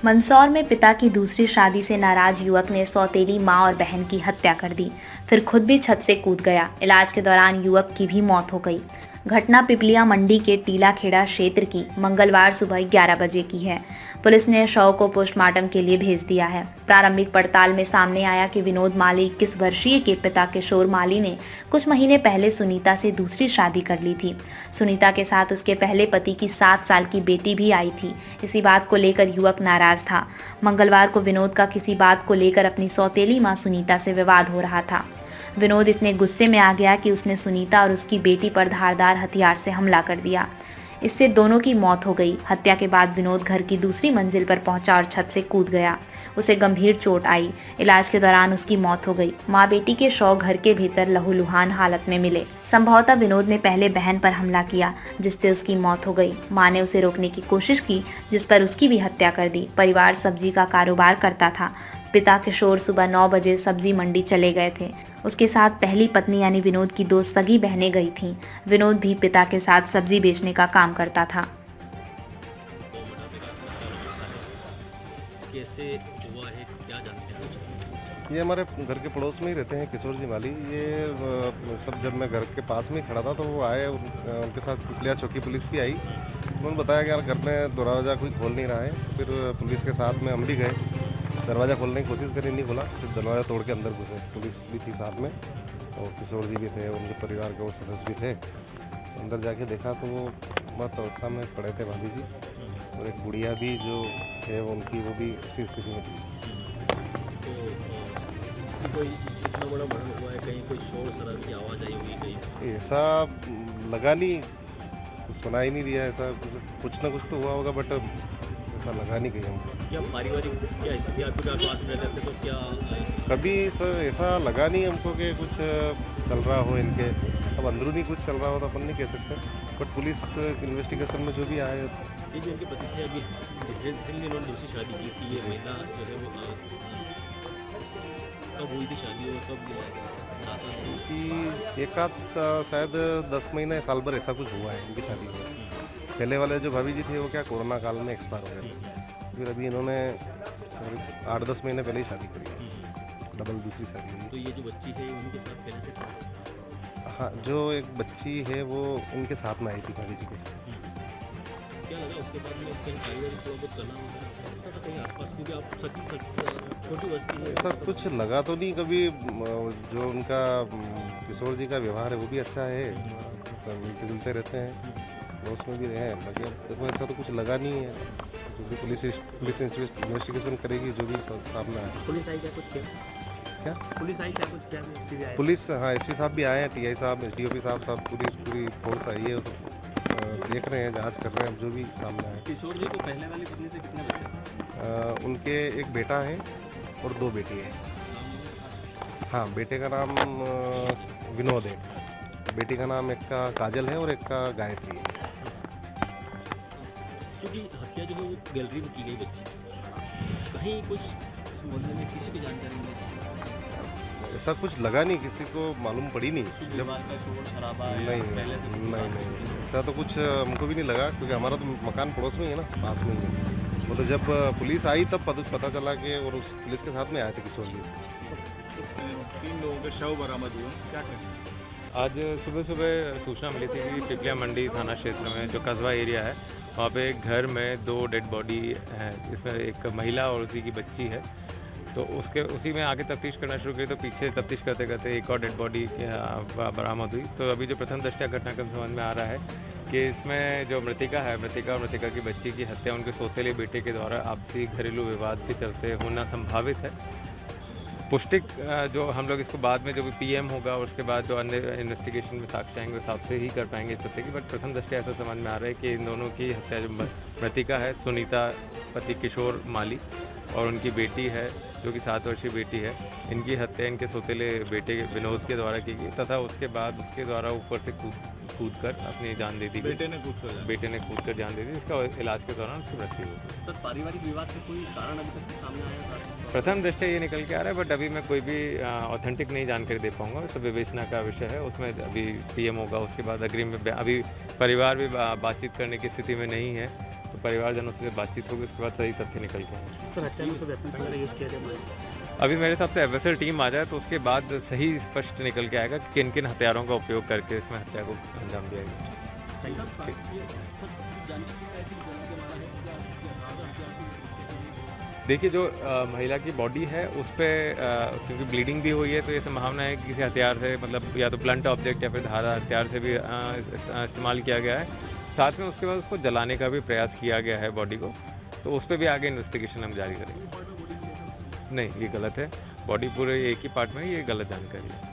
मंदसौर में पिता की दूसरी शादी से नाराज युवक ने सौतेली मां और बहन की हत्या कर दी, फिर खुद भी छत से कूद गया। इलाज के दौरान युवक की भी मौत हो गई। घटना पिपलिया मंडी के टीलाखेड़ा क्षेत्र की मंगलवार सुबह 11 बजे की है। पुलिस ने शव को पोस्टमार्टम के लिए भेज दिया है। प्रारंभिक पड़ताल में सामने आया कि विनोद माली 21 वर्षीय के पिता किशोर माली ने कुछ महीने पहले सुनीता से दूसरी शादी कर ली थी। सुनीता के साथ उसके पहले पति की 7 साल की बेटी भी आई थी। इसी बात को लेकर युवक नाराज था। मंगलवार को विनोद का किसी बात को लेकर अपनी सौतेली मां सुनीता से विवाद हो रहा था। विनोद इतने गुस्से में आ गया कि उसने सुनीता और उसकी बेटी पर धारदार हथियार से हमला कर दिया। इससे दोनों की मौत हो गई। हत्या के बाद विनोद घर की दूसरी मंजिल पर पहुंचा और छत से कूद गया। उसे गंभीर चोट आई। इलाज के दौरान उसकी मौत हो गई। मां बेटी के शव घर के भीतर लहूलुहान हालत में मिले। संभवतः विनोद ने पहले बहन पर हमला किया, जिससे उसकी मौत हो गई। मां ने उसे रोकने की कोशिश की, जिस पर उसकी भी हत्या कर दी। परिवार सब्जी का कारोबार करता था। पिता किशोर सुबह 9 बजे सब्जी मंडी चले गए थे। उसके साथ पहली पत्नी यानी विनोद की 2 सगी बहनें गई थीं। विनोद भी पिता के साथ सब्जी बेचने का काम करता था। कैसे हुआ है, क्या जानते हैं? ये हमारे घर के पड़ोस में ही रहते हैं किशोर जी माली। ये सब जब मैं घर के पास में ही खड़ा था तो वो आए, उनके साथ पिपलिया चौकी पुलिस भी आई। उन्होंने बताया कि यार घर में दरवाज़ा कोई खोल नहीं रहा है। फिर पुलिस के साथ में हम भी गए, दरवाज़ा खोलने की कोशिश करी, नहीं खोला। फिर दरवाज़ा तोड़ के अंदर घुसे। पुलिस भी थी साथ में और किशोर जी भी थे, उनके परिवार के और सदस्य भी थे। अंदर जाके देखा तो वो मत अवस्था में पड़े थे भाभी जी, और एक गुड़िया भी जो है उनकी, वो भी उसी स्थिति में थी। तो कोई इतना बड़ा मर्डर हुआ है, कहीं कोई शोर शराबे की आवाज़ आई होगी कहीं? ऐसा लगा नहीं, कुछ सुनाई नहीं दिया। ऐसा कुछ ना कुछ तो हुआ होगा, बट ऐसा लगा नहीं कहीं हमको। क्या पारिवारिक क्या स्थिति, आपके आसपास में रहते तो क्या? कभी ऐसा लगा नहीं हमको कि कुछ चल रहा हो इनके। अब अंदरूनी कुछ चल रहा हो तो अपन नहीं कह सकते, बट पुलिस इन्वेस्टिगेशन में जो भी आए। ये जो उनके पति थे, अभी रिसेंटली उन्होंने दूसरी शादी की थी। ये महिला जो है वो कब हुई थी शादी और कब कि एक आध शायद 10 महीने साल भर ऐसा कुछ हुआ है इनकी शादी में। पहले वाले जो भाभी जी थे वो क्या कोरोना काल में एक्सपायर हो गए थे। फिर अभी इन्होंने 8-10 महीने पहले ही शादी करी है, डबल दूसरी शादी हुई। तो ये जो बच्ची है उनके साथ पहले से था? हाँ, जो एक बच्ची है वो उनके साथ में आई थी भाभी जी के। क्या लगा उसके बाद में कहीं पारिवारिक थोड़ा बहुत करना होगा कहीं आसपास, क्योंकि आप छोटी बस्ती है? ऐसा कुछ लगा तो नहीं कभी। जो उनका किशोर जी का व्यवहार है वो भी अच्छा है, सब मिलते जुलते रहते हैं, दोस्त में भी रहे हैं। बाकी अब देखो ऐसा तो कुछ लगा नहीं है। जो भी पुलिस इन्वेस्टिगेशन करेगी, जो भी सामने आए। पुलिस आई क्या कुछ? क्या पुलिस आई क्या कुछ? क्या पुलिस, हाँ, एसपी साहब भी आए हैं, टीआई साहब, एसडीओपी साहब, सब पूरी फोर्स आई है। देख रहे हैं, जांच कर रहे हैं, अब जो भी सामने आए। किशोर जी को पहले वाली पत्नी से कितने बच्चे? उनके एक बेटा है और 2 बेटी है। हाँ, बेटे का नाम विनोद है, बेटी का नाम एक का काजल है और एक का गायत्री है। क्योंकि हत्या जो है वो गैलरी में की गई बच्ची, कहीं कुछ मोहल्ले में किसी की जानकारी नहीं थी? ऐसा कुछ लगा नहीं, किसी को मालूम पड़ी नहीं। जब का शोर शराबा नहीं, ऐसा तो कुछ हमको भी नहीं लगा, क्योंकि हमारा तो मकान पड़ोस में ही है ना, पास में ही है। वो तो जब पुलिस आई तब पता चला कि, और उस पुलिस के साथ में आए थे किशोर जी। 3 लोगों के शव बरामद हुए, क्या करें? आज सुबह सुबह सूचना मिली थी कि पिपलिया मंडी थाना क्षेत्र में जो कस्बा एरिया है, वहाँ पे एक घर में 2 डेड बॉडी है, जिसमें एक महिला और उसी की बच्ची है। तो उसी में आगे तफ्तीश करना शुरू की तो पीछे तफ्तीश करते करते एक और डेड बॉडी बरामद हुई। तो अभी जो प्रथम दृष्टया घटनाक्रम समझ में आ रहा है कि इसमें जो मृतिका है, मृतिका और मृतिका की बच्ची की हत्या उनके सौतेले बेटे के द्वारा आपसी घरेलू विवाद के चलते होना संभावित है। पुष्टि जो हम लोग इसको बाद में जो भी पीएम होगा और उसके बाद जो अन्य इन्वेस्टिगेशन में साक्ष्य आएंगे उस हिसाब से ही कर पाएंगे इस तथ्य की। बट प्रथम दृष्टया ऐसा समझ में आ रहा है कि इन दोनों की हत्या जो मृतिका है, सुनीता पति किशोर माली, और उनकी बेटी है जो कि 7 वर्षीय बेटी है, इनकी हत्या इनके सौतेले बेटे विनोद के द्वारा की गई तथा उसके बाद उसके द्वारा ऊपर से कूद कर अपनी जान दे दी। बेटे ने कूद कर जान दे दी, इसका इलाज के दौरान उसकी मृत्यु हुई। सर, पारिवारिक विवाद से कोई कारण अभी तक सामने आया था? प्रथम दृष्टया ये निकल के आ रहा है, बट अभी मैं कोई भी ऑथेंटिक नहीं जानकारी दे पाऊंगा। तो विवेचना का विषय है, उसमें अभी पीएम होगा, उसके बाद अग्रिम में अभी परिवार भी बातचीत करने की स्थिति में नहीं है। तो परिवारजनों से बातचीत होगी, उसके बाद सही तथ्य निकल के आएंगे। सर हत्या में तो वेपन्स वगैरह यूज़ किया गया। अभी मेरे हिसाब से एफएसएल टीम आ जाए तो उसके बाद सही स्पष्ट निकल के आएगा कि किन किन हथियारों का उपयोग करके इसमें हत्या को अंजाम दिया गया। देखिए, जो महिला की बॉडी है उस पर क्योंकि ब्लीडिंग भी हुई है, तो ये संभावना है कि किसी हथियार से, मतलब या तो ब्लंट ऑब्जेक्ट या फिर धारा हथियार से भी इस्तेमाल किया गया है। साथ में उसके बाद उसको जलाने का भी प्रयास किया गया है बॉडी को, तो उस पर भी आगे इन्वेस्टिगेशन हम जारी करेंगे। नहीं, ये गलत है। बॉडी पूरे एक ही पार्ट में, ये गलत जानकारी है।